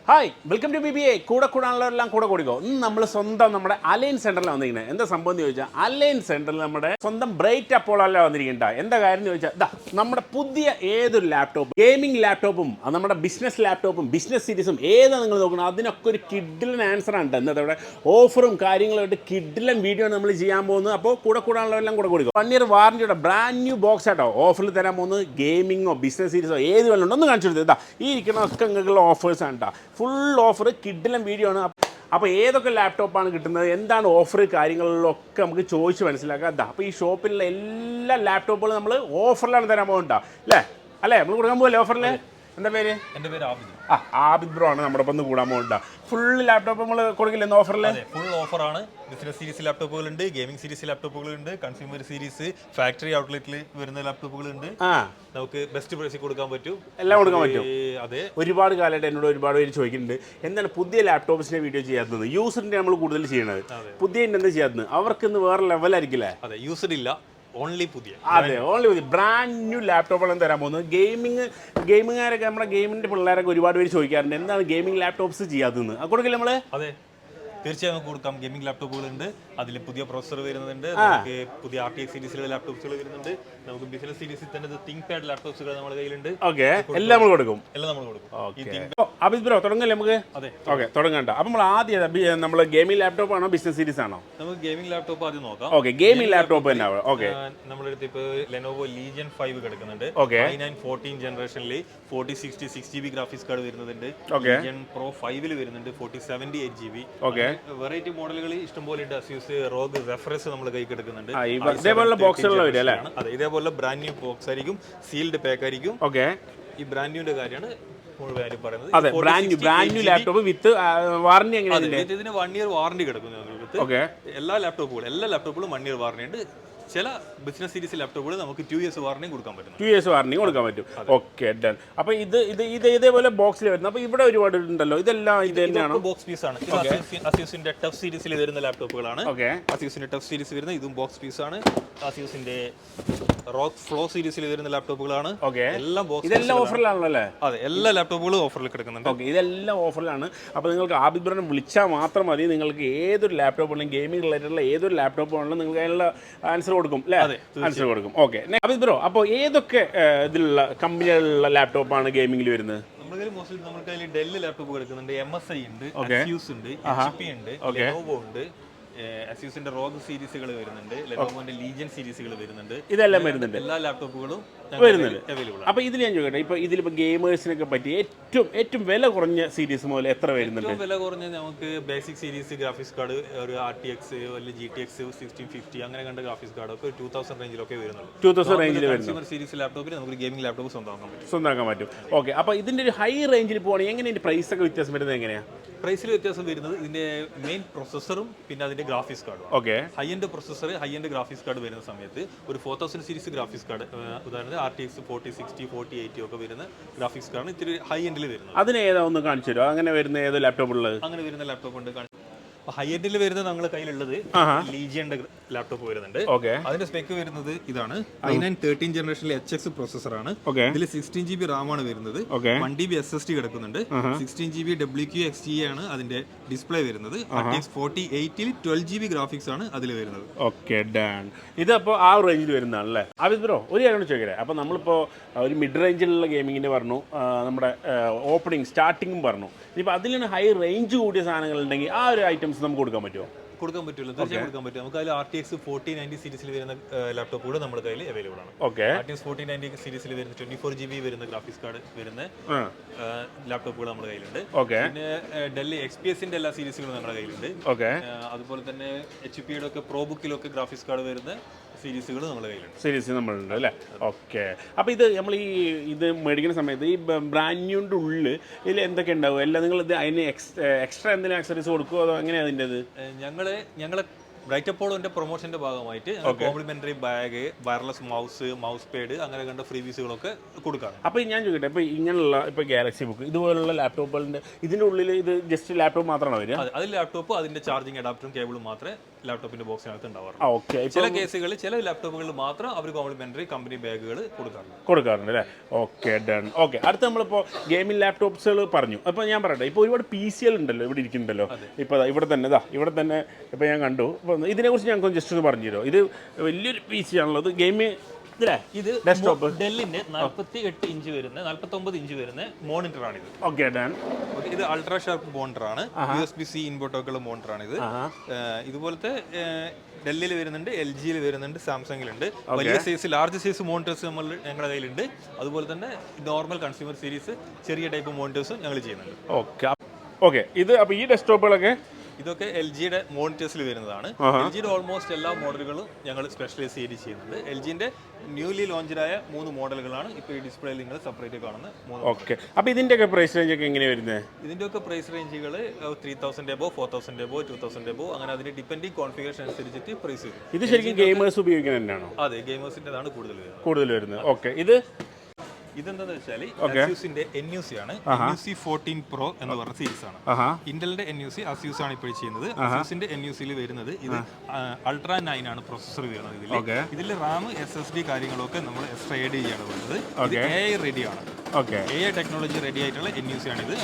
Hi welcome to BBA കൂടെ കൂടാനുള്ളവരെല്ലാം കൂടെ കൂടിക്കോ. ഇന്ന് നമ്മൾ സ്വന്തം നമ്മുടെ അലൈൻ സെന്ററിൽ വന്നിരിക്കുന്നത്. എന്താ സംഭവം എന്ന് ചോദിച്ചാൽ അലൈൻ സെന്ററിൽ നമ്മുടെ സ്വന്തം ബ്രൈറ്റ് അപ്പോളല്ല വന്നിരിക്കേണ്ട. എന്താ കാര്യം എന്ന് ചോദിച്ചാൽ നമ്മുടെ പുതിയ ഏതൊരു ലാപ്ടോപ്പ് ഗെയിമിംഗ് ലാപ്ടോപ്പും നമ്മുടെ ബിസിനസ് ലാപ്ടോപ്പും ബിസിനസ് സീരീസും ഏതാണ് നിങ്ങൾ നോക്കണം, അതിനൊക്കെ ഒരു കിഡിലൻ ആൻസർ ഉണ്ട്. എന്താ അവിടെ ഓഫറും കാര്യങ്ങളുമായിട്ട് കിഡിലൻ വീഡിയോ ആണ് നമ്മൾ ചെയ്യാൻ പോകുന്നത്. അപ്പോൾ കൂടെ കൂടാനുള്ളവരെല്ലാം കൂടെ കൂടിക്കോ. 1 year വാറന്റിയുടെ ബ്രാൻഡ് ന്യൂ ബോക്സ് ആട്ടോ ഓഫറിൽ തരാൻ പോകുന്നത്. ഗെയിമിങ്ങോ ബിസിനസ് സീരീസോ ഏത് വല്ലതും ഉണ്ടോ ഒന്ന് കാണിച്ചു കൊടുത്തത്. ഈ ഇരിക്കുന്ന ഒക്കെ നിങ്ങൾക്കുള്ള ഓഫേഴ്സ് ആണ് കേട്ടോ. ഫുൾ ഓഫർ കിഡിലൻ വീഡിയോ ആണ്. അപ്പോൾ ഏതൊക്കെ ലാപ്ടോപ്പാണ് കിട്ടുന്നത്, എന്താണ് ഓഫർ, കാര്യങ്ങളിലൊക്കെ നമുക്ക് ചോദിച്ച് മനസ്സിലാക്കാം. അപ്പോൾ ഈ ഷോപ്പിലുള്ള എല്ലാ ലാപ്ടോപ്പുകളും നമ്മൾ ഓഫറിലാണ് തരാൻ പോകുന്നുണ്ടോ അല്ലേ നമ്മൾ കൊടുക്കാൻ പോകല്ലേ ഓഫറിൽ? എന്താ പേര്? എൻ്റെ പേര് ആബിദ്. ആബിദ് ബ്രോ ആണ് നമ്മുടെ ഒപ്പം കൂടാൻ പോകുന്നുണ്ടോ. ഫുൾ ലാപ്ടോപ്പ് നമ്മൾ കൊടുക്കില്ലെന്ന് ഓഫറിൽ? ഫുൾ ഓഫറാണ്. ബിസിനസ് സീരീസ് ലാപ്ടോപ്പുകളുണ്ട്, ഗെയിമിംഗ് സീരീസ് ലാപ്ടോപ്പുകളുണ്ട്, കൺസ്യൂമർ സീരീസ്, ഫാക്ടറി ഔട്ട്ലെറ്റിൽ വരുന്ന ലാപ്ടോപ്പുകളുണ്ട്. നമുക്ക് ബെസ്റ്റ് പ്രൈസിൽ കൊടുക്കാൻ പറ്റും, എല്ലാം കൊടുക്കാൻ പറ്റും. അതെ, ഒരുപാട് കാലമായിട്ട് എന്നോട് ഒരുപാട് പേര് ചോദിക്കുന്നുണ്ട് എന്താണ് പുതിയ ലാപ്ടോപ്സിന്റെ വീഡിയോ ചെയ്യാത്തത്. യൂസറിന്റെ നമ്മൾ കൂടുതൽ ചെയ്യണത്, പുതിയ എന്താ ചെയ്യാത്തത്. അവർക്ക് ഇന്ന് വേറെ ലെവലായിരിക്കില്ലേ? അതെ, യൂസർ ഇല്ല, ഓൺലി പുതിയ. അതെ, ഓൺലി പുതിയ ബ്രാൻഡ് ന്യൂ ലാപ്ടോപ്പുകളും തരാൻ പോകുന്നത്. ഗെയിമിങ്ങുകാരൊക്കെ നമ്മുടെ ഗെയിമിന്റെ പിള്ളേരൊക്കെ ഒരുപാട് പേര് ചോദിക്കാറുണ്ട് എന്താണ് ഗെയിമിംഗ് ലാപ്ടോപ്സ് ചെയ്യാത്തതെന്ന്. അത് കൊടുക്കില്ല നമ്മള്? അതെ, തീർച്ചയായും നമുക്ക് കൊടുക്കാം. ഗെയിമിംഗ് ലാപ്ടോപ്പുകളുണ്ട്, അതിൽ പുതിയ പ്രോസസർ വരുന്നുണ്ട്, നമുക്ക് പുതിയ RTX സീരീസിലുള്ള ലാപ്ടോപ്സുകൾ വരുന്നുണ്ട്, നമുക്ക് ബിസിനസ് സീരീസിൽ തന്നെ തിങ്ക് പാഡ് ലാപ്ടോപ്സുകൾ നമ്മുടെ കയ്യിലുണ്ട്. ഓക്കെ, എല്ലാം നമ്മൾ കൊടുക്കും. എല്ലാം നമ്മൾ കൊടുക്കും. അബിദ് ബ്രോ തുടങ്ങല്ലേ നമുക്ക്? അതെ, ഓക്കെ തുടങ്ങണ്ട. അപ്പം നമ്മൾ ആദ്യം നമ്മൾ ഗെയിമിംഗ് ലാപ്ടോപ്പ് ആണോ ബിസിനസ് സീരീസ് ആണോ? നമുക്ക് ഗെയിമിംഗ് ലാപ്ടോപ്പ് ആദ്യം നോക്കാം. ഓക്കെ, ഗെയിമിംഗ് ലാപ്ടോപ്പ് തന്നെ. ഓക്കെ, നമ്മുടെ അടുത്ത് ഇപ്പോൾ ലെനോവോ ലീജിയൻ 5 കിടക്കുന്നുണ്ട്. i9 14 ജനറേഷനിൽ 4060 6GB ഗ്രാഫിക്സ് കാർഡ് വരുന്നുണ്ട്. ലീജിയൻ പ്രോ 5 വരുന്നുണ്ട് 4070 8GB. ഓക്കെ, വെറൈറ്റി മോഡലുകൾ ഇഷ്ടംപോലെ ഉണ്ട്. അസ്യൂസ് റോഗ് റെഫറൻസ് നമ്മൾ കൈ കിടക്കുന്നുണ്ട്. ഇതേപോലുള്ള ബോക്സുകളിൽ വരും അല്ലേ? അതെ, ഇതേപോലെ ബ്രാൻഡ് ന്യൂ ബോക്സ് ആയിരിക്കും, സീൽഡ് പാക്ക് ആയിരിക്കും. ഓക്കെ, ഈ ബ്രാൻഡ് ന്യൂന്റെ കാര്യമാണ് പറയുന്നത്. അതെ, ബ്രാൻഡ് ന്യൂ ലാപ്ടോപ്പ് വിത്ത് വാറന്റി എങ്ങനെയാണ്? ഇതിന് 1 year വാറന്റി കിടക്കുന്നു ഞങ്ങൾക്ക്. എല്ലാ ലാപ്ടോപ്പുകളും 1 year വാറന്റി ഉണ്ട്. ചില ബിസിനസ് സീരീസ് ലാപ്ടോപ്പുകൾ നമുക്ക് 2 years വാറന്റിയും കൊടുക്കാൻ പറ്റും. 2 years വാറന്റി കൊടുക്കാൻ പറ്റും. Okay done. അപ്പോൾ ഇത് ഇതേപോലെ ബോക്സിൽ വരുന്നത്. അപ്പോൾ ഇവിടെ ഒരുപാട് ഉണ്ടല്ലോ, ഇതെല്ലാം ഇത് തന്നെയാണ് ബോക്സ് പീസ് ആണ്. അസ്യൂസിന്റെ ടഫ് സീരീസിൽ വരുന്ന ലാപ്ടോപ്പുകളാണ്. അസ്യൂസിന്റെ ടഫ് സീരീസ് വരുന്ന ഇതും ബോക്സ് പീസ് ആണ്. അസ്യൂസിന്റെ റോക്ക് ഫ്ലോ സീരീസിൽ വരുന്ന ലാപ്ടോപ്പുകളാണ്. എല്ലാം ബോക്സ്, ഇതെല്ലാം ഓഫറിലാണല്ലോ അല്ലേ? അതെ, എല്ലാ ലാപ്ടോപ്പുകളും ഓഫറിൽ കിടക്കുന്നുണ്ട്. ഓക്കെ, ഇതെല്ലാം ഓഫറിലാണ്. അപ്പോൾ നിങ്ങൾക്ക് ആബിദ് ബ്രോനെ വിളിച്ചാൽ മാത്രം മതി. നിങ്ങൾക്ക് ഏതൊരു ലാപ്ടോപ്പ് ഉണ്ടെങ്കിൽ ഗെയിമിംഗ് റിലേറ്റഡുള്ള ഏതൊരു ലാപ്ടോപ്പ് ആണെങ്കിലും നിങ്ങൾക്ക് അതിനുള്ള ആൻസർ കൊടുക്കും അല്ലേ? ആൻസർ കൊടുക്കും. ഓക്കെ ആബിദ് ബ്രോ, അപ്പോൾ ഏതൊക്കെ ഇതിലുള്ള കമ്പനികളിലുള്ള ലാപ്ടോപ്പാണ് ഗെയിമിംഗിൽ വരുന്നത്? നമുക്ക് ഡെൽ ലാപ്ടോപ്പ് കിടക്കുന്നുണ്ട്, MSI ഉണ്ട്, Asus ഉണ്ട്, HP ഉണ്ട്, Lenovo ഉണ്ട്, അസ്യൂസിന്റെ റോഗ് സീരീസുകൾ വരുന്നുണ്ട്, ലെനോവോന്റെ ലീജിയൻ സീരീസുകൾ വരുന്നുണ്ട്. ഇതെല്ലാം വരുന്നുണ്ട്, എല്ലാ ലാപ്ടോപ്പുകളും വരുന്നുണ്ട്, അവൈലബിൾ. അപ്പോൾ ഇതിൽ ഞാൻ ചോദിക്കട്ടെ, ഇപ്പോൾ ഇതിലിപ്പോൾ ഗെയിമേഴ്സിനൊക്കെ പറ്റി ഏറ്റവും വില കുറഞ്ഞ സീരീസ് മുതൽ എത്ര വരുന്നുണ്ട്? ഏറ്റവും വില കുറഞ്ഞ നമുക്ക് ബേസിക് സീരീസ് ഗ്രാഫിക്സ് കാർഡ് ഒരു RTX അല്ലെങ്കിൽ GTX 1650 അങ്ങനെ കണ്ട ഗ്രാഫിക്സ് കാർഡ് ഒക്കെ 2000 റേഞ്ചിലൊക്കെ വരുന്നുള്ളൂ. 2000 റേഞ്ചിൽ വരുന്നു. സീരീസ് ലാപ്ടോപ്പിൽ നമുക്ക് ഗെയിമിംഗ് ലാപ്ടോപ്പ് സ്വന്തമാക്കാൻ പറ്റും. ഓക്കെ, അപ്പോൾ ഇതിന്റെ ഒരു ഹൈ റേഞ്ചിൽ പോകണമെങ്കിൽ എങ്ങനെ ഇതിന്റെ പ്രൈസ് ഒക്കെ വ്യത്യാസം വരുന്നത് എങ്ങനെയാണ്? പ്രൈസിൽ വ്യത്യാസം വരുന്നത് ഇതിന്റെ മെയിൻ പ്രൊസസ്സറും പിന്നെ അതിന്റെ ഗ്രാഫിക്സ് കാർഡും. Okay, high end processor, high end graphics card വരുന്ന സമയത്ത് ഒരു 4000 സീരീസ് ഗ്രാഫിക്സ് കാർഡ്, ഉദാഹരണത്തിന് RTX 4060 4080 ഒക്കെ വരുന്ന ഗ്രാഫിക്സ് കാർഡ് ഇത്തിരി ഹൈ എൻഡിൽ വരുന്നത്. അതിന് ഏതാ ഒന്ന് കാണിച്ചു തരുമോ? അങ്ങനെ വരുന്ന ഏതോ ലാപ്ടോപ്പ് ഉള്ളത്? അങ്ങനെ വരുന്ന ലാപ്ടോപ്പ് ഉണ്ട്. ഹൈ എൻഡിൽ വരുന്നത് നമ്മുടെ കയ്യിലുള്ളത് ലീജിയന്റെ ലാപ്ടോപ്പ് വരുന്നുണ്ട്. അതിന്റെ സ്പെക്ക് വരുന്നത് ഇതാണ്. i9 13 ജനറേഷനിലെ HX പ്രൊസസർ ആണ്. ഇതിൽ 16GB റാം ആണ് വരുന്നത്, 1TB SSD കിടക്കുന്നുണ്ട്, 16GB WQXGA ആണ് അതിന്റെ ഡിസ്പ്ലേ വരുന്നത്. RTX 4080 12GB ഗ്രാഫിക്സ് ആണ് അതിൽ വരുന്നത്. Okay done. ഇതപ്പോൾ ആ റേഞ്ചിൽ വരുന്നതാണല്ലേ? ആബിദ് ബ്രോ, ഒരു കാര്യം ചോദിക്കട്ടെ, അപ്പോൾ നമ്മളിപ്പോൾ ഒരു മിഡ് റേഞ്ചിലുള്ള ഗെയിമിങ്ങിൻ്റെ പറഞ്ഞു, നമ്മുടെ ഓപ്പണിംഗ് സ്റ്റാർട്ടിങ്ങും പറഞ്ഞു. ഇനിയിപ്പോൾ അതിലാണ് ഹൈ റേഞ്ച് കൂടിയ സാധനങ്ങൾ ഉണ്ടെങ്കിൽ ആ ഒരു ഐറ്റംസ് നമുക്ക് കൊടുക്കാൻ പറ്റുമോ? കൊടുക്കാൻ പറ്റുമല്ലോ, തീർച്ചയായും കൊടുക്കാൻ പറ്റും. നമുക്ക് അതിൽ RTX 4090 സീരീസിൽ വരുന്ന ലാപ്ടോപ്പുകൾ നമ്മുടെ കയ്യിൽ അവൈലബിൾ ആണ്. RTX 4090 സീരീസിൽ വരുന്ന 24GB വരുന്ന ഗ്രാഫിക്സ് കാർഡ് വരുന്ന ലാപ്ടോപ്പുകൾ നമ്മുടെ കയ്യിലുണ്ട്. പിന്നെ ഡെൽ XPSന്റെ എല്ലാ സീരീസുകളും നമ്മുടെ കയ്യിലുണ്ട്. അതുപോലെ തന്നെ HP ഒക്കെ പ്രോ ബുക്കിലൊക്കെ ഗ്രാഫിക്സ് കാർഡ് വരുന്ന സീരീസുകൾ നമ്മുടെ കയ്യിലുണ്ട്. സീരീസ് നമ്മളുണ്ട് അല്ലേ? ഓക്കെ, അപ്പോൾ ഇത് നമ്മൾ ഇത് മേടിക്കുന്ന സമയത്ത് ഈ ബ്രാൻഡ് ന്യൂൻ്റെ ഉള്ളിൽ ഇതിൽ എന്തൊക്കെ ഉണ്ടാവും? എല്ലാം നിങ്ങൾ ഇത് അതിന് എക്സ്ട്രാ എന്തെങ്കിലും ആക്സറീസ് കൊടുക്കുമോ അതോ എങ്ങനെയാണ് അതിൻ്റെ? ഞങ്ങളെ ബ്രൈറ്റ് അപ്പോളോന്റെ പ്രൊമോഷന്റെ ഭാഗമായിട്ട് complimentary bag, wireless mouse pad അങ്ങനെ കണ്ട ഫ്രീ പീസുകളൊക്കെ കൊടുക്കാം. അപ്പോൾ ഞാൻ ചോദിക്കട്ടെ, ഇപ്പോൾ ഇങ്ങനെയുള്ള ഇപ്പോൾ ഗാലക്സി ബുക്ക് ഇതുപോലുള്ള ലാപ്ടോപ്പുകളുടെ ഇതിൻ്റെ ഉള്ളിൽ ഇത് ജസ്റ്റ് ലാപ്ടോപ്പ് മാത്രമാണോ വരിക? അത് ലാപ്ടോപ്പ് അതിന്റെ ചാർജിങ് അഡാപ്റ്ററും കേബിളും മാത്രമേ ലാപ്ടോപ്പിന്റെ ബോക്സിനകത്ത് ഉണ്ടാവാറുള്ളൂ. ഓക്കെ. ചില കേസുകളിൽ ചില ലാപ്ടോപ്പുകളിൽ മാത്രം അവർ കോംപ്ലിമെന്ററി കമ്പനി ബാഗുകൾ കൊടുക്കാറുണ്ട് അല്ലേ? Okay, done. ഓക്കെ, അടുത്ത നമ്മളിപ്പോൾ ഗെയിമിംഗ് ലാപ്ടോപ്സുകൾ പറഞ്ഞു. അപ്പോൾ ഞാൻ പറയട്ടെ, ഇപ്പോൾ ഒരുപാട് PC ഉണ്ടല്ലോ ഇവിടെ ഇരിക്കുന്നുണ്ടല്ലോ. ഇപ്പോൾ ഇവിടെ തന്നെ ഇപ്പോൾ ഞാൻ കണ്ടു. അപ്പോൾ ഇതിനെക്കുറിച്ച് ഞങ്ങൾക്ക് ജസ്റ്റ് ഒന്ന് പറഞ്ഞു തരുമോ? ഇത് വലിയൊരു PC ആണല്ലോ, ഇത് ഗെയിമിംഗ് ഇത് ഡെസ്ക്ടോപ്പ് ഡെല്ലിന്റെ 48 ഇഞ്ച് വരുന്ന 49 ഇഞ്ച് വരുന്ന മോണിറ്റർ ആണ് ഇത്. Okay, done. ഇത് അൾട്രാ ഷാർപ്പ് മോണിറ്റർ ആണ്, USB-C ഇൻപുട്ടൊക്കെ ഉള്ള മോണിറ്റർ ആണ് ഇത്. ഇതുപോലത്തെ ഡെല്ലിൽ വരുന്നുണ്ട്, LG-യിൽ വരുന്നുണ്ട്, സാംസങ്ങിലുണ്ട്. വലിയ സൈസ് ലാർജ് സൈസ് മോണിറ്റേഴ്സ് ഞങ്ങളുടെ കയ്യിലുണ്ട്. അതുപോലെ തന്നെ നോർമൽ കൺസ്യൂമർ സീരീസ് ചെറിയ ടൈപ്പ് മോണിറ്റേഴ്സും ഞങ്ങൾ ചെയ്യുന്നുണ്ട്. ഓക്കെ, ഇത് അപ്പോൾ ഈ ഡെസ്ക്ടോപ്പുകളൊക്കെ ഇതൊക്കെ LG-യുടെ മോണിറ്റേഴ്സിൽ വരുന്നതാണ്. LG-യുടെ ഓൾമോസ്റ്റ് എല്ലാ മോഡലുകളും ഞങ്ങൾ സ്പെഷ്യലൈസ് ചെയ്ത് ചെയ്യുന്നുണ്ട്. LG-ന്റെ ന്യൂലി ലോഞ്ചായ 3 മോഡലുകളാണ് ഇപ്പോൾ ഈ ഡിസ്പ്ലേയിൽ നിങ്ങൾ സെപ്പറേറ്റ് കാണുന്ന 3. ഓക്കെ, അപ്പോൾ ഇതിൻ്റെയൊക്കെ പ്രൈസ് റേഞ്ച് ഒക്കെ എങ്ങനെയാണ് വരുന്നത്? ഇതിൻ്റെയൊക്കെ പ്രൈസ് റേഞ്ചുകൾ 3000 എബോ, 4000 എബോ, 2000 എബോ, അങ്ങനെ അതിന് ഡിപ്പെൻഡിങ് കോൺഫിഗറേഷൻ അനുസരിച്ചിട്ട് പ്രൈസ് വരും. ഇത് ശരിക്കും ഗെയിമേഴ്സ് ഉപയോഗിക്കാൻ തന്നെയാണോ? അതെ, ഗെയിമേഴ്സിൻ്റെതാണ് കൂടുതൽ വരുന്നത്. ഓക്കെ, ഇതെന്താണെന്ന് വെച്ചാൽ അസ്യൂസിന്റെ NUC ആണ്. NUC 14 Pro എന്ന് പറഞ്ഞ സീരീസ് ആണ്. ഇന്റലിന്റെ NUC അസ്യൂസ് ആണ് ഇപ്പോൾ ചെയ്യുന്നത്. അസ്യൂസിന്റെ NUC-ൽ വരുന്നത് ഇത് അൾട്രാ 9 ആണ് പ്രൊസസർ വരുന്നത്. ഇതിൽ RAM, SSD കാര്യങ്ങളൊക്കെ നമ്മൾ എക്സ്ട്രാ ആഡ് ചെയ്യാണ് വരുന്നത്. ഇത് AI റെഡി ആണ്. AI ടെക്നോളജി റെഡി ആയിട്ടുള്ള NUC ആണ് ഇത്.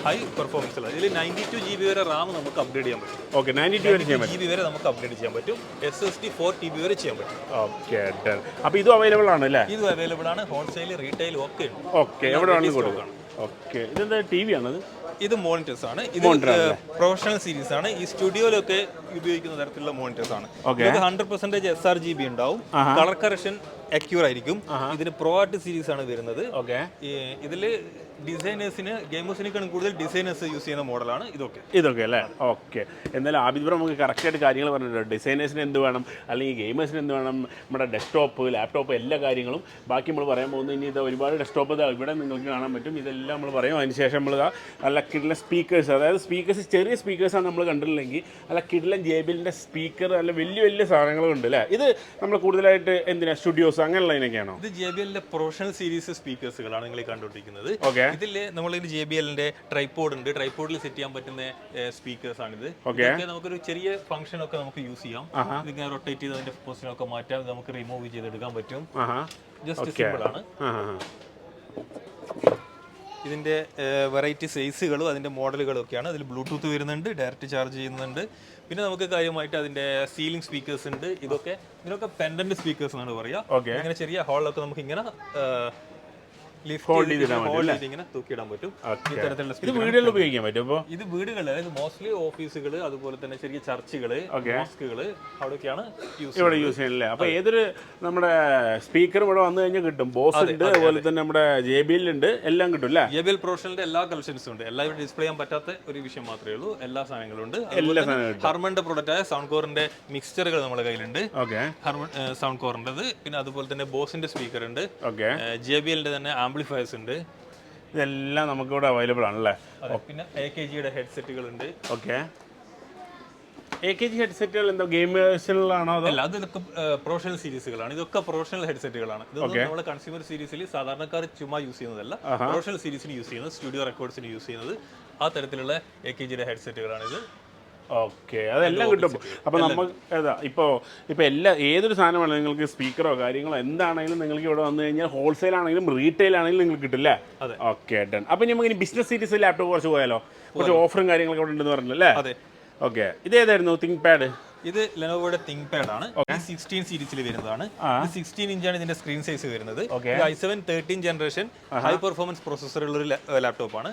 ഹൈ പെർഫോമൻസ് ഉള്ള ഇതിൽ 92 GB വരെ RAM നമുക്ക് അപ്ഗ്രേഡ് ചെയ്യാൻ പറ്റും. 92 GB വരെ നമുക്ക് അപ്ഗ്രേഡ് ചെയ്യാൻ പറ്റും. SSD 4 TB വരെ ചെയ്യാൻ പറ്റും. അപ്പോൾ ഇത് അവൈലബിൾ ആണ് അല്ലേ? ഇത് അവൈലബിൾ ആണ്, ഹോൾസെയിൽ, റീറ്റെയിൽ ഒക്കെ ഉണ്ട്. എവിടെ വേണമെങ്കിലും കൊടുക്കാം. ഓക്കെ, ഇതെന്താ TV ആണത്? ഇത് മോണിറ്റേഴ്സ് ആണ്. ഇത് പ്രൊഫഷണൽ സീരീസ് ആണ്. ഈ സ്റ്റുഡിയോയിലൊക്കെ ഉപയോഗിക്കുന്ന തരത്തിലുള്ള മോണിറ്റേഴ്സ് ആണ്. ഇത് 100% sRGB ഉണ്ടാവും. കളർ കറക്ഷൻ അക്യൂർ ആയിരിക്കും. ഇതിന് പ്രോ ആർട്ട് സീരീസ് ആണ് വരുന്നത്. ഇതിൽ ഡിസൈനേഴ്സിന്, ഗെയിമേഴ്സിനേക്കാളും കൂടുതൽ ഡിസൈനേഴ്സ് യൂസ് ചെയ്യുന്ന മോഡലാണ് ഇതൊക്കെ അല്ലേ? ഓക്കെ, എന്തായാലും ആബിദ് ബ്രോ നമുക്ക് കറക്റ്റായിട്ട് കാര്യങ്ങൾ പറഞ്ഞിട്ടുണ്ട്. ഡിസൈനേഴ്സിന് എന്ത് വേണം, അല്ലെങ്കിൽ ഗെയിമേഴ്സിന് എന്ത് വേണം, നമ്മുടെ ഡെസ്ക്ടോപ്പ്, ലാപ്ടോപ്പ്, എല്ലാ കാര്യങ്ങളും ബാക്കി നമ്മൾ പറയാൻ പോകുന്നത്. ഇനി ഇത് ഒരുപാട് ഡെസ്ക്ടോപ്പ് ഇവിടെ നിങ്ങൾക്ക് കാണാൻ പറ്റും. ഇതെല്ലാം നമ്മൾ പറയും. അതിനുശേഷം നമ്മൾ നല്ല കിഡിലെ സ്പീക്കേഴ്സ്, അതായത് സ്പീക്കേഴ്സ്, ചെറിയ സ്പീക്കേഴ്സാണ് നമ്മൾ കണ്ടിട്ടില്ലെങ്കിൽ നല്ല കിഡിലെ JBL-ന്റെ സ്പീക്കർ, നല്ല വലിയ സാധനങ്ങളുണ്ട് അല്ലേ? ഇത് നമ്മൾ കൂടുതലായിട്ട് എന്തിനാ, സ്റ്റുഡിയോസ് അങ്ങനെയുള്ളതിനൊക്കെയാണോ? ഇത് JBL-ന്റെ പ്രൊഫഷണൽ സീരീസ് സ്പീക്കേഴ്സുകളാണ് നിങ്ങൾ കണ്ടുകൊണ്ടിരിക്കുന്നത്. ഇതിൽ നമ്മളിത് JBL-ന്റെ ട്രൈപോഡ് ഉണ്ട്. ട്രൈപോഡിൽ സെറ്റ് ചെയ്യാൻ പറ്റുന്ന സ്പീക്കേഴ്സ് ആണിത്. നമുക്കൊരു ചെറിയ ഫംഗ്ഷൻ ഒക്കെ നമുക്ക് യൂസ് ചെയ്യാം. ഇതിങ്ങനെ റൊട്ടേറ്റ് ചെയ്ത് അതിന്റെ പൊസിഷനൊക്കെ മാറ്റാം, നമുക്ക് റിമൂവ് ചെയ്തെടുക്കാൻ പറ്റും. ജസ്റ്റ് സിമ്പിൾ ആണ്. ഇതിന്റെ വെറൈറ്റി സൈസുകളും അതിന്റെ മോഡലുകളും ഒക്കെയാണ്. അതിൽ ബ്ലൂടൂത്ത് വരുന്നുണ്ട്, ഡയറക്റ്റ് ചാർജ് ചെയ്യുന്നുണ്ട്. പിന്നെ നമുക്ക് കാര്യമായിട്ട് അതിന്റെ സീലിംഗ് സ്പീക്കേഴ്സ് ഉണ്ട്. ഇതിനൊക്കെ പെൻഡന്റ് സ്പീക്കേഴ്സ് എന്നാണ് പറയുക. ഇങ്ങനെ ചെറിയ ഹോളിലൊക്കെ നമുക്ക് ഇങ്ങനെ ഇങ്ങനെ തൂക്കിയിടാൻ പറ്റും. വീടുകളിൽ ഉപയോഗിക്കാൻ പറ്റും. ഇത് വീടുകളിൽ, അതായത് മോസ്റ്റ്ലി ഓഫീസുകൾ, അതുപോലെ തന്നെ ചെറിയ ചർച്ചുകള്, മോസ്കുകള്, അവിടെയൊക്കെയാണ് ഇവിടെ യൂസ് ചെയ്യുന്നില്ലേ? അപ്പൊ ഏതൊരു നമ്മുടെ സ്പീക്കർ ഇവിടെ വന്നു കഴിഞ്ഞാൽ കിട്ടും. ബോസ് ഉണ്ട്, അതുപോലെ തന്നെ നമ്മുടെ JBL ഉണ്ട്, എല്ലാം കിട്ടും അല്ലേ? JBL പ്രൊഫഷണലിന്റെ എല്ലാ കളക്ഷൻസും ഉണ്ട്. എല്ലാം ഇവിടെ ഡിസ്പ്ലേ ചെയ്യാൻ പറ്റാത്ത ഒരു വിഷയം മാത്രമേ ഉള്ളൂ. എല്ലാ സാധനങ്ങളും ഉണ്ട്. ഹർമന്റെ പ്രൊഡക്റ്റ് ആയ സൗണ്ട് കോറിന്റെ മിക്സ്ചറുകൾ നമ്മുടെ കയ്യിലുണ്ട്. സൗണ്ട് കോറിന്റെ, പിന്നെ അതുപോലെ തന്നെ ബോസിന്റെ സ്പീക്കർ ഉണ്ട്. JBL-ന്റെ തന്നെ ആംപ്ലിഫയേഴ്സ് ഉണ്ട്. ഇതെല്ലാം നമുക്കിവിടെ അവൈലബിൾ ആണല്ലേ? പിന്നെ AKG-യുടെ ഹെഡ്സെറ്റുകൾ ഉണ്ട്. AKG ഹെഡ്സെറ്റുകൾ എന്താ ഗെയിമേഴ്സിലാണോ? അല്ല, അതൊക്കെ പ്രൊഫഷണൽ സീരീസുകളാണ്. ഇതൊക്കെ പ്രൊഫഷണൽ ഹെഡ്സെറ്റുകളാണ്. ഇതൊന്നും നമ്മുടെ കൺസ്യൂമർ സീരീസിൽ സാധാരണക്കാർ ചുമ്മാ യൂസ് ചെയ്യുന്നതല്ല. പ്രൊഫഷണൽ സീരീസിന് യൂസ് ചെയ്യുന്നത്, സ്റ്റുഡിയോ റെക്കോർഡ്സിന് യൂസ് ചെയ്യുന്നത് ആ തരത്തിലുള്ള AKG-യുടെ ഹെഡ്സെറ്റുകളാണിത്. ഓക്കെ, അതെല്ലാം കിട്ടും. അപ്പോൾ നമുക്ക് ഇപ്പോൾ ഏതൊരു സാധനമാണ് നിങ്ങൾക്ക് സ്പീക്കറോ കാര്യങ്ങളോ എന്താണെങ്കിലും നിങ്ങൾക്ക് ഇവിടെ വന്നു കഴിഞ്ഞാൽ ഹോൾസെയിൽ ആണെങ്കിലും റീറ്റെയിൽ ആണെങ്കിലും നിങ്ങൾക്ക് കിട്ടില്ലേ? Okay, done. അപ്പോൾ നമുക്ക് ഇനി ബിസിനസ് സീരീസ് ലാപ്ടോപ്പ് കുറച്ച് പോയാലോ? കുറച്ച് ഓഫറും കാര്യങ്ങളൊക്കെ ഇവിടെ ഉണ്ടെന്ന് പറഞ്ഞല്ലേ? ഓക്കെ, ഇതേതായിരുന്നു? ThinkPad. ഇത് ലെനോവോയുടെ തിങ്ക് പാഡ് ആണ്. 16 സീരീസിൽ വരുന്നതാണ്. 16 ഇഞ്ചാണ് ഇതിന്റെ സ്ക്രീൻ സൈസ് വരുന്നത്. i7 13 generation high performance processor ഉള്ള ഒരു ലാപ്ടോപ്പ് ആണ്.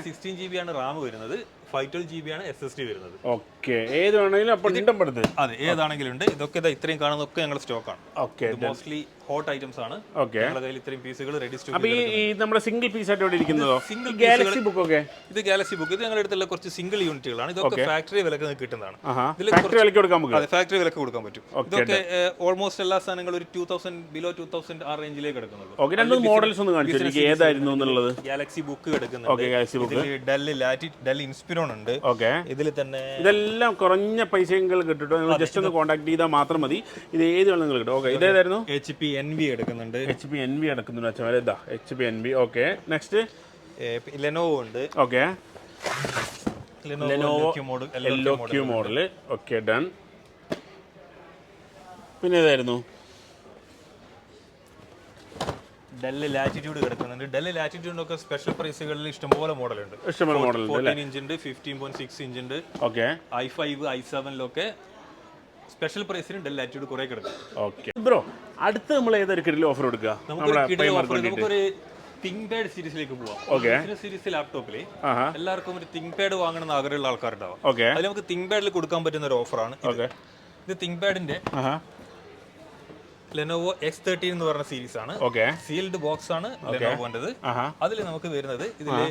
16 GB ആണ് RAM വരുന്നത്. 512 GB ആണ് SSD വരുന്നത്. ഓക്കെ, ഏത് വേണമെങ്കിലും അപ്പോൾ ഉണ്ടെടുത്ത്. അതെ, ഏതാണെങ്കിലും ഉണ്ട്. ഇതൊക്കെ ഇത്രയും കാണുന്നതൊക്കെ ഞങ്ങളുടെ സ്റ്റോക്കാണ്. ഓക്കെ, മോസ്റ്റ്ലി ഹോട്ട് ഐറ്റംസ് ആണ്. ഞങ്ങളുടെ കയ്യിൽ ഇത്രയും പീസുകൾ റെഡി സ്റ്റോക്ക്. അപ്പോൾ ഈ നമ്മുടെ സിംഗിൾ പീസ് ആയിട്ട് ഇവിടെ ഇരിക്കുന്നതോ? സിംഗിൾ ഗാലക്സി ബുക്ക് ഒക്കെ? ഇത് ഗാലക്സി ബുക്ക്. ഇത് ഞങ്ങളുടെ അടുത്തുള്ള കുറച്ച് സിംഗിൾ യൂണിറ്റുകളാണ്. ഇതൊക്കെ ഫാക്ടറി വിലക്ക് കിട്ടുന്നതാണ്. ഫാക്ടറി വിലക്ക് കൊടുക്കാൻ പറ്റും. അതെ, ഫാക്ടറി വിലക്ക് കൊടുക്കാൻ പറ്റും. ഇതൊക്കെ ഓൾമോസ്റ്റ് എല്ലാ സാധനങ്ങളും ഒരു 2000 ബിലോ 2000 ആ റേഞ്ചിലേക്ക് എടുക്കുന്നുള്ളൂ. ഓക്കെ, രണ്ട് മോഡൽസ് ഒന്ന് കാണിച്ചു ഏതായിരുന്നു എന്നുള്ളത്. ഗാലക്സി ബുക്ക് എടുക്കുന്നുണ്ട്. ഗാലക്സി ബുക്ക്, ഡെൽ ഇൻസ്പിറോ സെലനോൺ ഉണ്ട്. ഓക്കെ, ഇതിൽ തന്നെ ഇതെല്ലാം കുറഞ്ഞ പൈസകൾ കിട്ടും. നിങ്ങൾ ജസ്റ്റ് ഒന്ന് കോൺടാക്ട് ചെയ്താൽ മാത്രം മതി. ഇത് ഏത് വേണം നിങ്ങൾ കിട്ടും. ഓക്കെ, ഇതേതായിരുന്നു? HP NV എടുക്കുന്നുണ്ട്. HP NV എടുക്കുന്നുണ്ട് വെച്ചാൽ ഇതാ HP NV. Okay, next Lenovo ഉണ്ട്. Okay, Lenovo LOQ model. Okay, done. പിന്നെ ഏതായിരുന്നു? ഡെല്ല് ലാറ്റിറ്റ്യൂഡ് കിടക്കുന്നുണ്ട്. ഡെല്ല് ലാറ്റിറ്റ്യൂഡിനൊക്കെ സ്പെഷ്യൽ പ്രൈസുകളിൽ ഇഷ്ടംപോലെ മോഡലുണ്ട്. ഇഷ്ടംപോലെ മോഡൽ 14 ഇഞ്ച് ഉണ്ട്, 15.6 ഇഞ്ച് ഉണ്ട്. ഓക്കെ, i5 i7 സ്പെഷ്യൽ പ്രൈസിന് ഡെൽ ലാറ്റിറ്റ്യൂഡ് കുറെ കിടക്കും. ഓക്കെ ബ്രോ, അടുത്ത് നമ്മൾ ഏതൊരു കിടിൽ ഓഫർ കൊടുക്കുക? നമുക്കൊരു തിങ്ക് പാഡ് സീരീസിലേക്ക് പോവാം. ബിസിനസ് സീരീസ് ലാപ്ടോപ്പിൽ എല്ലാവർക്കും ഒരു തിങ്ക് പാഡ് വാങ്ങണമെന്ന് ആഗ്രഹമുള്ള ആൾക്കാരുണ്ടാവും. അതിൽ നമുക്ക് തിങ്ക് പാഡിൽ കൊടുക്കാൻ പറ്റുന്ന ഒരു ഓഫറാണ് ഇത്. തിങ്ക് പാഡിന്റെ ലെനോവോ X13 എന്ന് പറഞ്ഞ സീരീസ് ആണ്. സീൽഡ് ബോക്സ് ആണ് ലെനോവോന്റേത്. അതിൽ നമുക്ക് വരുന്നത് ഇതില്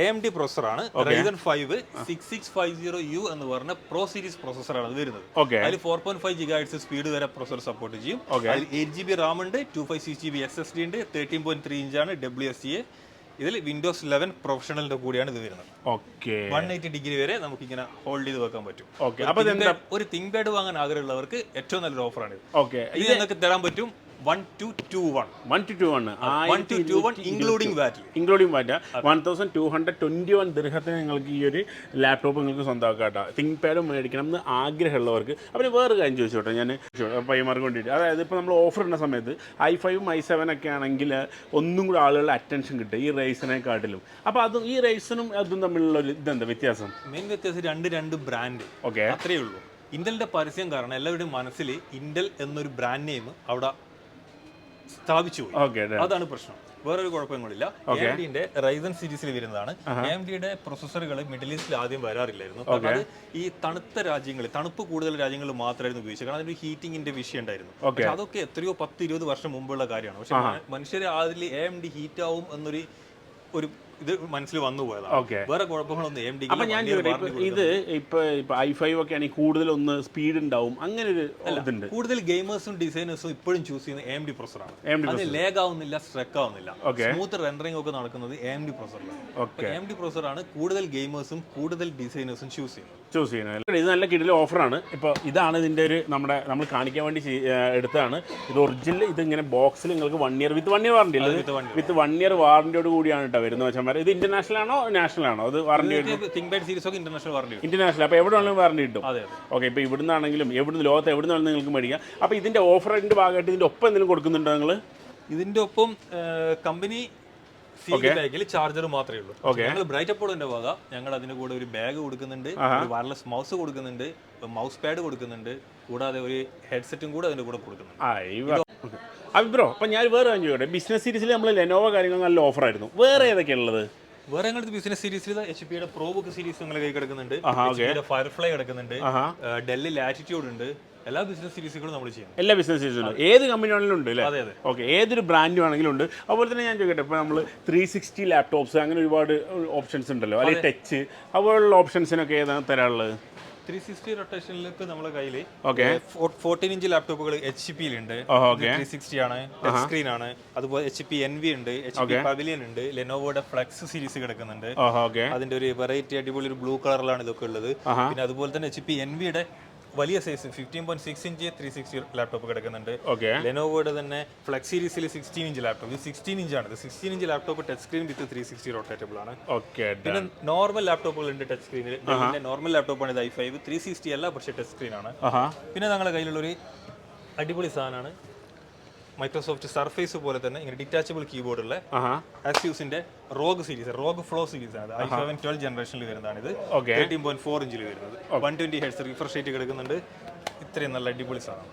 AMD പ്രോസറാണ്. Ryzen 5 6650U എന്ന് പറഞ്ഞ പ്രോ സീരീസ് പ്രോസസറാണ് അത് വരുന്നത്. അതിൽ 4.5 GHz സ്പീഡ് വരെ പ്രോസസർ സപ്പോർട്ട് ചെയ്യും. അതിൽ 8GB RAM ഉണ്ട്, 256GB SSD ഉണ്ട്, 13.3 ഇഞ്ചാണ് WSCA. ഇതിൽ വിൻഡോസ് 11 പ്രൊഫഷണലിന്റെ കൂടിയാണ് ഇത് വരുന്നത്. 180 ഡിഗ്രി വരെ നമുക്ക് ഇങ്ങനെ ഹോൾഡ് ചെയ്ത് വെക്കാൻ പറ്റും. ഒരു തിങ്ക് പാഡ് വാങ്ങാൻ ആഗ്രഹമുള്ളവർക്ക് ഏറ്റവും നല്ലൊരു ഓഫറാണ് ഇത്. നിങ്ങൾക്ക് തരാൻ പറ്റും 1221 ഇൻക്ലൂഡിംഗ് വാറ്റ്. 1221 ദിർഹത്തിന് നിങ്ങൾക്ക് ഈ ഒരു ലാപ്ടോപ്പ് നിങ്ങൾക്ക് സ്വന്തമാക്കാം. തിങ്ക് പാഡ് മേടിക്കണം എന്ന് ആഗ്രഹമുള്ളവർക്ക്. അപ്പോൾ വേറെ കാര്യം ചോദിച്ചോട്ടെ, ഞാൻ പയ്യന്മാർക്ക് വേണ്ടിയിട്ട്. അതായത് ഇപ്പോൾ നമ്മൾ ഓഫർ ഇടുന്ന സമയത്ത് i5 i7 ഒക്കെ ആണെങ്കിൽ ഒന്നും കൂടെ ആളുകളുടെ അറ്റൻഷൻ കിട്ടും ഈ റൈസിനെക്കാട്ടിലും. അപ്പോൾ അതും ഈ റൈസിനും അതും തമ്മിലുള്ള ഒരു ഇതെന്താ വ്യത്യാസം? മെയിൻ വ്യത്യാസം രണ്ട് ബ്രാൻഡ്. അത്രയേ ഉള്ളൂ. ഇന്റലിന്റെ പരസ്യം കാരണം എല്ലാവരുടെയും മനസ്സിൽ ഇന്റൽ എന്നൊരു ബ്രാൻഡ് നെയിം അവിടെ സ്ഥാപിച്ചു പോയി. അതാണ് പ്രശ്നം, വേറൊരു കുഴപ്പങ്ങളില്ല. AMDന്റെ റൈസൻ സീരീസിൽ വരുന്നതാണ്. AMDയുടെ പ്രൊസസ്സറുകൾ മിഡിൽ ഈസ്റ്റിൽ ആദ്യം വരാറില്ലായിരുന്നു. അത് ഈ തണുത്ത രാജ്യങ്ങളിൽ, തണുപ്പ് കൂടുതൽ രാജ്യങ്ങളിൽ മാത്രമായിരുന്നു ഉപയോഗിച്ചത്. കാരണം അതിന് ഹീറ്റിംഗിന്റെ വിഷയം ഉണ്ടായിരുന്നു. പക്ഷെ അതൊക്കെ എത്രയോ 10-20 വർഷം മുമ്പുള്ള കാര്യമാണ്. പക്ഷെ മനുഷ്യരെ അതിൽ AMD ഹീറ്റ് ആവും എന്നൊരു ഇത് മനസ്സിൽ വന്നു പോയതാണ്. വേറെ കുഴപ്പങ്ങളൊന്നും AMD. അപ്പൊ ഞാൻ ഇത് ഇപ്പൊ i5 ഒക്കെ ആണെങ്കിൽ കൂടുതൽ ഒന്ന് സ്പീഡ് ഉണ്ടാവും, അങ്ങനെ ഒരു ഇതുണ്ട്. കൂടുതൽ ഗെയിമേഴ്സും ഡിസൈനേഴ്സും ഇപ്പോഴും ചൂസ് ചെയ്യുന്നത് AMD പ്രൊസറാണ്. അത് ലേഗ് ആവുന്നില്ല, സ്ട്രക്ക് ആവുന്നില്ല, സ്മൂത്ത് റെൻഡറിംഗ് ഒക്കെ നടക്കുന്നത് AMD പ്രൊസറിലാണ്. AMD പ്രൊസറാണ് കൂടുതൽ ഗെയിമേഴ്സും കൂടുതൽ ഡിസൈനേഴ്സും ചൂസ് ചെയ്യുന്നത്. ഇത് നല്ല കിടിലൻ ഓഫറാണ്. ഇപ്പോൾ ഇതാണ് ഇതിന്റെ ഒരു നമ്മൾ കാണിക്കാൻ വേണ്ടി എടുത്തതാണ്. ഇത് ഒറിജിനൽ. ഇത് ഇങ്ങനെ ബോക്സിൽ നിങ്ങൾക്ക് 1 ഇയർ വിത്ത് 1 ഇയർ വാറണ്ടി ഇല്ല, വിത്ത് 1 ഇയർ വാറണ്ടിയോട് കൂടിയാണ് കേട്ടോ വരുന്നത് വെച്ചാൽ. ഇത് ഇന്റർനാഷണൽ ആണോ നാഷണൽ ആണോ? അത് വാറണ്ടി ഇന്റർനാഷണൽ. അപ്പോൾ എവിടെ വേണമെങ്കിലും വാറണ്ടി കിട്ടും. ഓക്കെ, ഇപ്പോൾ ഇവിടുന്നാണെങ്കിലും ലോകത്ത് എവിടെ നിന്നാണെങ്കിലും നിങ്ങൾക്ക് മേടിക്കാം. അപ്പോൾ ഇതിന്റെ ഓഫറിന്റെ ഭാഗമായിട്ട് ഇതിന്റെ ഒപ്പം എന്തെങ്കിലും കൊടുക്കുന്നുണ്ടോ നിങ്ങൾ? ഇതിന്റെ ഒപ്പം കമ്പനി ബാഗിൽ ചാർജർ മാത്രമേ ഉള്ളൂ. ഞങ്ങൾ ബ്രൈറ്റ് അപ്പോളിന്റെ വക ഞങ്ങൾ അതിന്റെ കൂടെ ഒരു ബാഗ് കൊടുക്കുന്നുണ്ട്, ഒരു വയർലെസ് മൗസ് കൊടുക്കുന്നുണ്ട്, മൗസ് പാഡ് കൊടുക്കുന്നുണ്ട്, കൂടാതെ ഒരു ഹെഡ്സെറ്റും കൂടെ അതിന്റെ കൂടെ കൊടുക്കുന്നുണ്ട്. ബ്രോ, അപ്പം ഞാൻ വേറെ കാര്യം ചോദിക്കട്ടെ. ബിസിനസ് സീരീസിൽ നമ്മൾ ലെനോവോ കാര്യങ്ങൾ നല്ല ഓഫറായിരുന്നു. വേറെ ഏതൊക്കെയാണുള്ളത്? വേറെ ഞങ്ങളുടെ ബിസിനസ് സീരീസിൽ HP-യുടെ പ്രോ ബുക്ക് സീരീസ് നിങ്ങൾ കൈ കിടക്കുന്നുണ്ട്, ഫയർഫ്ലൈ കിടക്കുന്നുണ്ട്, ഡെല്ല് ലാറ്റിറ്റ്യൂഡ് ഉണ്ട്. എല്ലാ ബിസിനസ് സീരീസുകളും നമ്മൾ ചെയ്യും. എല്ലാ ബിസിനസ് സീരീസിലും ഏത് കമ്പനി ആണെങ്കിലും ഉണ്ട് അല്ലേ? ഓക്കെ, ഏതൊരു ബ്രാൻഡ് ആണെങ്കിലും ഉണ്ട്. അതുപോലെ തന്നെ ഞാൻ ചോദിക്കട്ടെ, ഇപ്പോൾ നമ്മൾ 360 ലാപ്ടോപ്സ് അങ്ങനെ ഒരുപാട് ഓപ്ഷൻസ് ഉണ്ടല്ലോ, അല്ലെങ്കിൽ ടച്ച് അതുപോലുള്ള ഓപ്ഷൻസിനൊക്കെ ഏതാണ് തരാനുള്ളത്? 360 റൊട്ടേഷനിലേക്ക് നമ്മുടെ കയ്യിൽ 14 ഇഞ്ച് ലാപ്ടോപ്പുകൾ HP-യിലുണ്ട്. 360 ആണ്, ടച്ച് സ്ക്രീൻ ആണ്. അതുപോലെ HP NV ഉണ്ട്, HP പവിലിയൻ ഉണ്ട്, ലെനോവോയുടെ ഫ്ലെക്സ് സീരീസ് കിടക്കുന്നുണ്ട്. അതിന്റെ ഒരു വെറൈറ്റി അടിപൊളി ഒരു ബ്ലൂ കളറിലാണ് ഇതൊക്കെ ഉള്ളത്. പിന്നെ അതുപോലെ തന്നെ HP NV-യുടെ വലിയ സൈസ് 15.6 ഇഞ്ച് 360 ലാപ്ടോപ്പ് കിടക്കുന്നുണ്ട്. ലെനോവോയുടെ തന്നെ ഫ്ലെക്സ് സീരീസിൽ 16 ഇഞ്ച് ലാപ്ടോപ്പ്. ഇത് 16 ഇഞ്ചാണ്. 16 ഇഞ്ച് ലാപ്ടോപ്പ് ടച്ച് സ്ക്രീൻ വിത്ത് 360 റൊട്ടേറ്റബിൾ ആണ്. പിന്നെ നോർമൽ ലാപ്ടോപ്പുകളുണ്ട് ടച്ച് സ്ക്രീനിൽ. നോർമൽ ലാപ്ടോപ്പാണ് ഇത് i5. 360 അല്ല, പക്ഷേ ടച്ച് സ്ക്രീൻ ആണ്. പിന്നെ ഞങ്ങളുടെ കയ്യിലുള്ളൊരു അടിപൊളി സാധനമാണ് മൈക്രോസോഫ്റ്റ് സർഫേസ് പോലെ തന്നെ ഇങ്ങനെ ഡിറ്റാച്ചബിൾ കീബോർഡുള്ള ആസ്യൂസിന്റെ ROG series, ROG flow series ആണ്. i7 12 ജനറേഷനിൽ വരുന്നതാണ് ഇത്. 13.4 ഇഞ്ചിൽ വരുന്നത്, 120 ഹെർട്സ് റിഫ്രഷ് റേറ്റ് കിടക്കുന്നുണ്ട്. ഇത്രയും നല്ല അടിപൊളി സാധനം.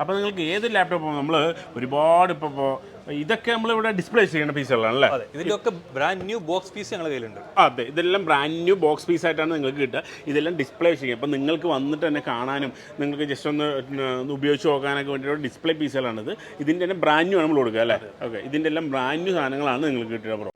അപ്പോൾ നിങ്ങൾക്ക് ഏത് ലാപ്ടോപ്പ് നമ്മൾ ഒരുപാട് ഇപ്പോൾ ഇതൊക്കെ നമ്മളിവിടെ ഡിസ്പ്ലേ ചെയ്യേണ്ട പീസുകളാണല്ലേ? ഇതിന്റെ ഒക്കെ ബ്രാൻഡ് ന്യൂ ബോക്സ് പീസ് ഞങ്ങളുടെ കയ്യിലുണ്ട്. അതെ, ഇതെല്ലാം ബ്രാൻഡ് ന്യൂ ബോക്സ് പീസ് ആയിട്ടാണ് നിങ്ങൾക്ക് കിട്ടുക. ഇതെല്ലാം ഡിസ്പ്ലേ ചെയ്യും. അപ്പം നിങ്ങൾക്ക് വന്നിട്ട് തന്നെ കാണാനും നിങ്ങൾക്ക് ജസ്റ്റ് ഒന്ന് ഉപയോഗിച്ച് നോക്കാനൊക്കെ വേണ്ടിയിട്ട് ഡിസ്പ്ലേ പീസുകളാണിത്. ഇതിൻ്റെ തന്നെ ബ്രാൻഡ് ന്യൂ ആണ് നമ്മൾ കൊടുക്കുക അല്ലേ? ഓക്കെ, ഇതിൻ്റെ എല്ലാം ബ്രാൻഡ് ന്യൂ സാധനങ്ങളാണ് നിങ്ങൾക്ക് കിട്ടുക. ബ്രോ,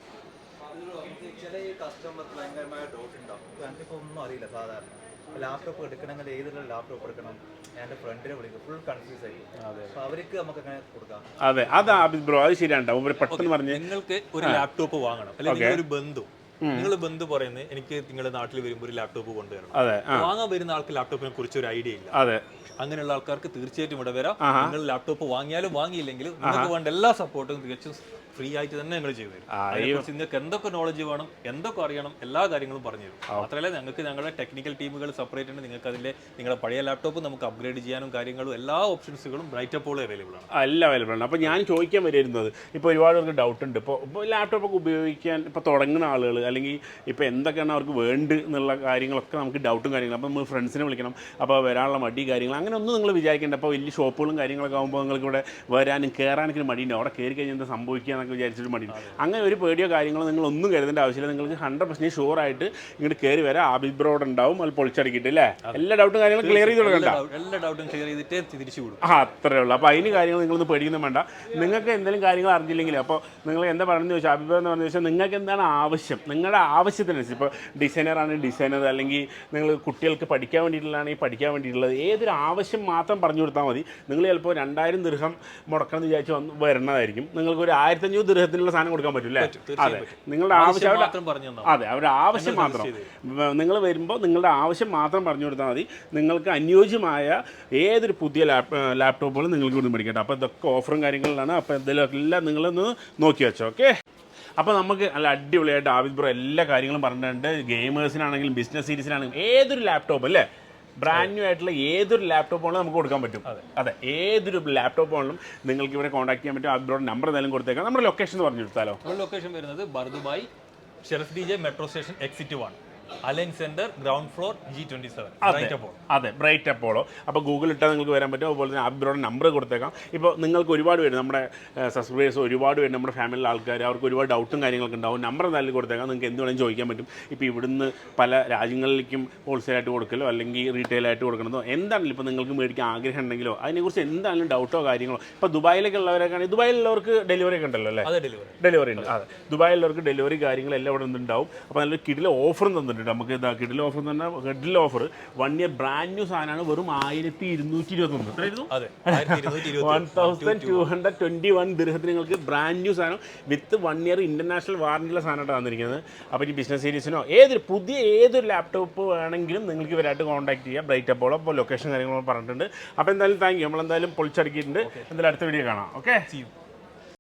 ഒന്നും അറിയില്ല. സാധാരണ ലാപ്ടോപ്പ് എടുക്കണമെങ്കിൽ ഏതൊരു ലാപ്ടോപ്പ് എടുക്കണം, എൻ്റെ ഫ്രണ്ടിനെ വിളിക്കും, ഫുൾ കൺഫ്യൂസ് ആയിരിക്കും. അപ്പോൾ അവർക്ക് നമുക്ക് അങ്ങനെ കൊടുക്കാം. അതെ, അതാ ബ്രോ, അത് ശരിയാണ്. പെട്ടെന്ന് പറഞ്ഞ് നിങ്ങൾക്ക് ഒരു ലാപ്ടോപ്പ് വാങ്ങണം, അല്ലെങ്കിൽ ഒരു ബന്ധു നിങ്ങൾ ബന്ധു പറയുന്നത് എനിക്ക് നിങ്ങളുടെ നാട്ടിൽ വരുമ്പോൾ ഒരു ലാപ്ടോപ്പ് കൊണ്ടുവരണം, അതെ വാങ്ങാൻ വരുന്ന ആൾക്ക് ലാപ്ടോപ്പിനെ കുറിച്ച് ഒരു ഐഡിയ ഇല്ല. അതെ, അങ്ങനെയുള്ള ആൾക്കാർക്ക് തീർച്ചയായിട്ടും ഇവിടെ വരാം. നിങ്ങൾ ലാപ്ടോപ്പ് വാങ്ങിയാലും വാങ്ങിയില്ലെങ്കിലും നിങ്ങൾക്ക് വേണ്ട എല്ലാ സപ്പോർട്ടും തികച്ചും ഫ്രീ ആയിട്ട് തന്നെ ഞങ്ങൾ ചെയ്തു തരും. അതിനെക്കുറിച്ച് നിങ്ങൾക്ക് എന്തൊക്കെ നോളജ് വേണം, എന്തൊക്കെ അറിയണം, എല്ലാ കാര്യങ്ങളും പറഞ്ഞു തരും. മാത്രമല്ല ഞങ്ങൾക്ക് ഞങ്ങളുടെ ടെക്നിക്കൽ ടീമുകൾ സെപ്പറേറ്റ് ഉണ്ട്. നിങ്ങൾക്ക് അതിന്റെ നിങ്ങളുടെ പഴയ ലാപ്ടോപ്പ് നമുക്ക് അപ്ഗ്രേഡ് ചെയ്യാനും കാര്യങ്ങളും എല്ലാ ഓപ്ഷൻസുകളും ബ്രൈറ്റ് അപ്പോൾ അവൈലബിൾ ആണ്. എല്ലാം അവൈലബിൾ ആണ്. അപ്പോൾ ഞാൻ ചോദിക്കാൻ വരുന്നത് ഇപ്പോൾ ഒരുപാട് പേർക്ക് ഡൗട്ട് ഉണ്ട്. ഇപ്പോൾ ലാപ്ടോപ്പൊക്കെ ഉപയോഗിക്കാൻ ഇപ്പോൾ തുടങ്ങുന്ന ആളുകൾ അല്ലെങ്കിൽ ഇപ്പോൾ എന്തൊക്കെയാണ് അവർക്ക് വേണ്ടത് എന്നുള്ള കാര്യങ്ങളൊക്കെ നമുക്ക് ഡൗട്ടും കാര്യങ്ങളും. അപ്പോൾ നമ്മൾ ഫ്രണ്ട്സിനെ വിളിക്കണം, അപ്പോൾ വരാനുള്ള മടി കാര്യങ്ങൾ അങ്ങനെ ഒന്നും നിങ്ങൾ വിചാരിക്കേണ്ട. അപ്പോൾ വലിയ ഷോപ്പുകളും കാര്യങ്ങളൊക്കെ ആകുമ്പോൾ നിങ്ങൾക്ക് ഇവിടെ വരാനും കയറാനൊക്കെ മടിയുണ്ട്. അവിടെ കയറി കഴിഞ്ഞാൽ എന്താ സംഭവിക്കുക എന്നൊക്കെ വിചാരിച്ചിട്ട് മടിയുണ്ട്. അങ്ങനെ ഒരു പേടിയോ കാര്യങ്ങളോ നിങ്ങളൊന്നും കരുതേണ്ട ആവശ്യമില്ല. നിങ്ങൾക്ക് 100% ഷുവറായിട്ട് ഇങ്ങോട്ട് കയറി വരാം. ആബിദ് ബ്രോഡ് ഉണ്ടാവും, അത് പൊളിച്ചടക്കിയിട്ട് അല്ലേ എല്ലാ ഡൗട്ടും കാര്യങ്ങളും ക്ലിയർ ചെയ്ത് കൊടുക്കണ്ട. എല്ലാ ഡൗട്ടും ക്ലിയർ ചെയ്തിട്ട് തിരിച്ചു വിടും. അത്രേ ഉള്ളൂ. അപ്പോൾ അതിന് കാര്യങ്ങൾ നിങ്ങളൊന്നും പേടിയൊന്നും വേണ്ട. നിങ്ങൾക്ക് എന്തെങ്കിലും കാര്യങ്ങൾ അറിഞ്ഞില്ലെങ്കിൽ അപ്പോൾ നിങ്ങൾ എന്താ പറയുന്നത് ചോദിച്ചാൽ അഭിപ്രായം എന്ന് പറഞ്ഞു വെച്ചാൽ നിങ്ങൾക്ക് എന്താണ് ആവശ്യം, നിങ്ങളുടെ ആവശ്യത്തിനനുസരിച്ച് ഇപ്പോൾ ഡിസൈനറാണ് ഡിസൈനർ, അല്ലെങ്കിൽ നിങ്ങൾ കുട്ടികൾക്ക് പഠിക്കാൻ വേണ്ടിയിട്ടുള്ളതാണെങ്കിൽ പഠിക്കാൻ വേണ്ടിയിട്ടുള്ളത് ഏതൊരു ആവശ്യം മാത്രം പറഞ്ഞു കൊടുത്താൽ മതി. നിങ്ങൾ ചിലപ്പോൾ 2000 ദിർഹം മുടക്കണം എന്ന് വിചാരിച്ച് വരുന്നതായിരിക്കും. നിങ്ങൾക്ക് ഒരു 1500 ദിർഹത്തിനുള്ള സാധനം കൊടുക്കാൻ പറ്റില്ലേ? അതെ, നിങ്ങളുടെ ആവശ്യം അതെ അവരുടെ ആവശ്യം മാത്രം നിങ്ങൾ വരുമ്പോൾ നിങ്ങളുടെ ആവശ്യം മാത്രം പറഞ്ഞു കൊടുത്താൽ മതി. നിങ്ങൾക്ക് അനുയോജ്യമായ ഏതൊരു പുതിയ ലാപ്ടോപ്പുകളും നിങ്ങൾക്ക് ഇവിടെ മേടിക്കട്ടെ. അപ്പോൾ ഇതൊക്കെ ഓഫറും കാര്യങ്ങളിലാണ്. അപ്പോൾ ഇതിലെല്ലാം നിങ്ങളൊന്ന് നോക്കി വെച്ചോ. ഓക്കെ, അപ്പോൾ നമുക്ക് നല്ല അടിപൊളിയായിട്ട് ആബിദ് ബ്രോ എല്ലാ കാര്യങ്ങളും പറഞ്ഞിട്ടുണ്ട്. ഗെയിമേഴ്സിനാണെങ്കിലും ബിസിനസ് സീരീസിനാണെങ്കിലും ഏതൊരു ലാപ്ടോപ്പ് അല്ലേ ബ്രാൻഡ് ന്യൂ ആയിട്ടുള്ള ഏതൊരു ലാപ്ടോപ്പാണെങ്കിലും നമുക്ക് കൊടുക്കാൻ പറ്റും. അതെ, ഏതൊരു ലാപ്ടോപ്പാണെങ്കിലും നിങ്ങൾക്ക് ഇവിടെ കോൺടാക്ട് ചെയ്യാൻ പറ്റും. ആബിദ് ബ്രോയുടെ നമ്പർ എന്തായാലും കൊടുത്തേക്കാം. നമ്മുടെ ലൊക്കേഷൻ പറഞ്ഞു കൊടുത്താലോ? ലൊക്കേഷൻ വരുന്നത് Bur Dubai Sharaf DJ metro station exit 1, Al Ain centre ground floor G27. അതെ, ബ്രൈറ്റ് അപ്പോളോ. അപ്പോൾ ഗൂഗിൾ ഇട്ടാൽ നിങ്ങൾക്ക് വരാൻ പറ്റും. അതുപോലെ തന്നെ ആബിദ് ബ്രോയുടെ നമ്പർ കൊടുത്തേക്കാം. ഇപ്പോൾ നിങ്ങൾക്ക് ഒരുപാട് പേര് നമ്മുടെ സബ്സ്ക്രൈബേഴ്സ് ഒരുപാട് പേര് നമ്മുടെ ഫാമിലിയിലെ ആൾക്കാർ അവർക്ക് ഒരുപാട് ഡൗട്ടും കാര്യങ്ങളൊക്കെ ഉണ്ടാവും. നമ്പർ എന്തായാലും കൊടുത്തേക്കാം. നിങ്ങൾക്ക് എന്ത് വേണമെങ്കിലും ചോദിക്കാൻ പറ്റും. ഇപ്പോൾ ഇവിടുന്ന് പല രാജ്യങ്ങളിലേക്കും ഹോൾസെയിലായിട്ട് കൊടുക്കലോ അല്ലെങ്കിൽ റീറ്റെയിലായിട്ട് കൊടുക്കണതോ എന്താണെങ്കിലും ഇപ്പോൾ നിങ്ങൾക്ക് മേടിക്കാൻ ആഗ്രഹം ഉണ്ടെങ്കിലോ അതിനെക്കുറിച്ച് എന്താണെങ്കിലും ഡൗട്ടോ കാര്യങ്ങളോ ഇപ്പോൾ ദുബായിലേക്കുള്ളവരൊക്കെ ദുബായിലുള്ളവർക്ക് ഡെലിവറി ഒക്കെ ഉണ്ടല്ലോ അല്ലേ? ഡെലിവറി ഉണ്ട്. അതെ, ദുബായിലുള്ളവർക്ക് ഡെലിവറി കാര്യങ്ങളെല്ലാം ഇവിടെ നിന്നുണ്ടാവും. അപ്പോൾ നല്ലൊരു കിടില ഓഫറും തന്നിട്ടുണ്ട് നമുക്ക്. ഇതാ കിടില ഓഫർ എന്ന് പറഞ്ഞാൽ കിടില ഓഫർ 1 ഇയർ ബ്രാൻഡ് ന്യൂ സാധനമാണ്. വെറും 1221 എത്രയായിരുന്നു? 1221 ദിർഹത്തിന് നിങ്ങൾക്ക് ബ്രാൻഡ് ന്യൂ സാധനം വിത്ത് 1 ഇയർ ഇന്റർനാഷണൽ വാറന്റിയുള്ള സാധനമായിട്ടാണ് വന്നിരിക്കുന്നത്. അപ്പോൾ ഈ ബിസിനസ് സീരീസിനോ ഏതൊരു ലാപ്ടോപ്പ് വേണമെങ്കിലും നിങ്ങൾക്ക് ഇവരായിട്ട് കോൺടാക്ട് ചെയ്യാം. Bright Apollo. അപ്പോൾ ലൊക്കേഷൻ കാര്യങ്ങളൊക്കെ പറഞ്ഞിട്ടുണ്ട്. അപ്പോൾ എന്തായാലും താങ്ക് യു. നമ്മളെന്തായാലും പൊളിച്ചടക്കിയിട്ടുണ്ട്. എന്തായാലും അടുത്ത വീഡിയോ കാണാം. Okay, See you.